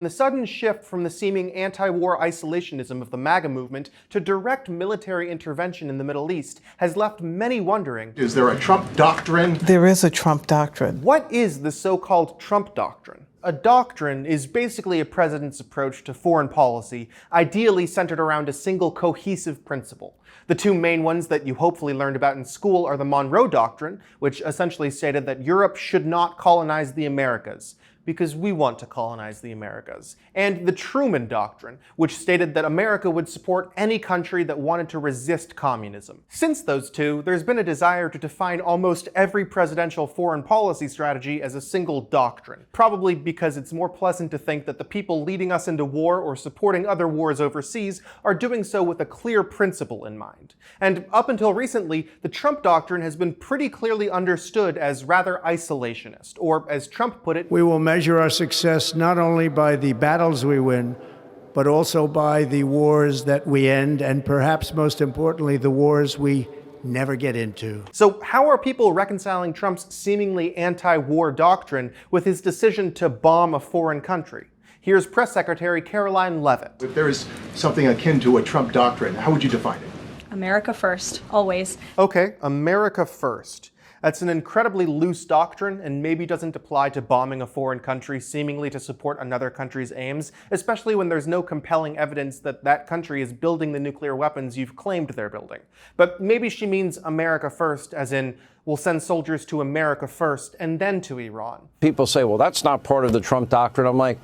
The sudden shift from the seeming anti-war isolationism of the MAGA movement to direct military intervention in the Middle East has left many wondering, is there a Trump doctrine? There is a Trump doctrine. What is the so-called Trump Doctrine? A doctrine is basically a president's approach to foreign policy, ideally centered around a single cohesive principle. The two main ones that you hopefully learned about in school are the Monroe Doctrine, which essentially stated that Europe should not colonize the Americas, because we want to colonize the Americas, and the Truman Doctrine, which stated that America would support any country that wanted to resist communism. Since those two, there's been a desire to define almost every presidential foreign policy strategy as a single doctrine, probably because it's more pleasant to think that the people leading us into war or supporting other wars overseas are doing so with a clear principle in mind. And up until recently, the Trump Doctrine has been pretty clearly understood as rather isolationist, or as Trump put it, we will measure our success not only by the battles we win, but also by the wars that we end, and perhaps most importantly, the wars we never get into. So how are people reconciling Trump's seemingly anti-war doctrine with his decision to bomb a foreign country? Here's Press Secretary Caroline Leavitt. If there is something akin to a Trump doctrine, how would you define it? America first, always. Okay, America first. That's an incredibly loose doctrine and maybe doesn't apply to bombing a foreign country seemingly to support another country's aims, especially when there's no compelling evidence that that country is building the nuclear weapons you've claimed they're building. But maybe she means America first, as in, we'll send soldiers to America first and then to Iran. People say, well, that's not part of the Trump doctrine. I'm like,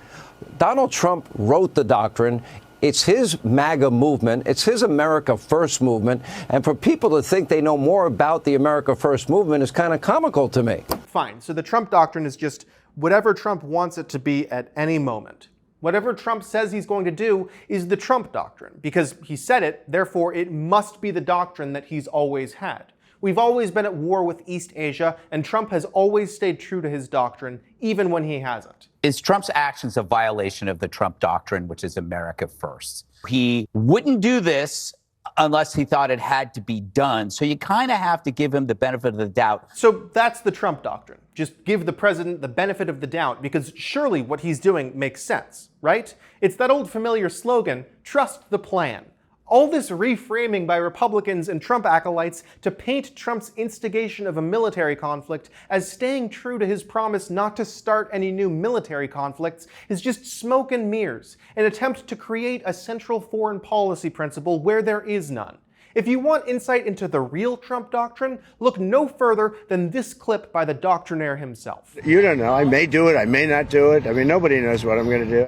Donald Trump wrote the doctrine. It's his MAGA movement. It's his America First movement. And for people to think they know more about the America First movement is kind of comical to me. Fine. So the Trump doctrine is just whatever Trump wants it to be at any moment. Whatever Trump says he's going to do is the Trump doctrine, because he said it, therefore it must be the doctrine that he's always had. We've always been at war with East Asia, and Trump has always stayed true to his doctrine, even when he hasn't. Is Trump's actions a violation of the Trump doctrine, which is America first? He wouldn't do this unless he thought it had to be done. So you kind of have to give him the benefit of the doubt. So that's the Trump doctrine. Just give the president the benefit of the doubt, because surely what he's doing makes sense, right? It's that old familiar slogan, trust the plan. All this reframing by Republicans and Trump acolytes to paint Trump's instigation of a military conflict as staying true to his promise not to start any new military conflicts is just smoke and mirrors, an attempt to create a central foreign policy principle where there is none. If you want insight into the real Trump doctrine, look no further than this clip by the doctrinaire himself. You don't know. I may do it. I may not do it. I mean, nobody knows what I'm going to do.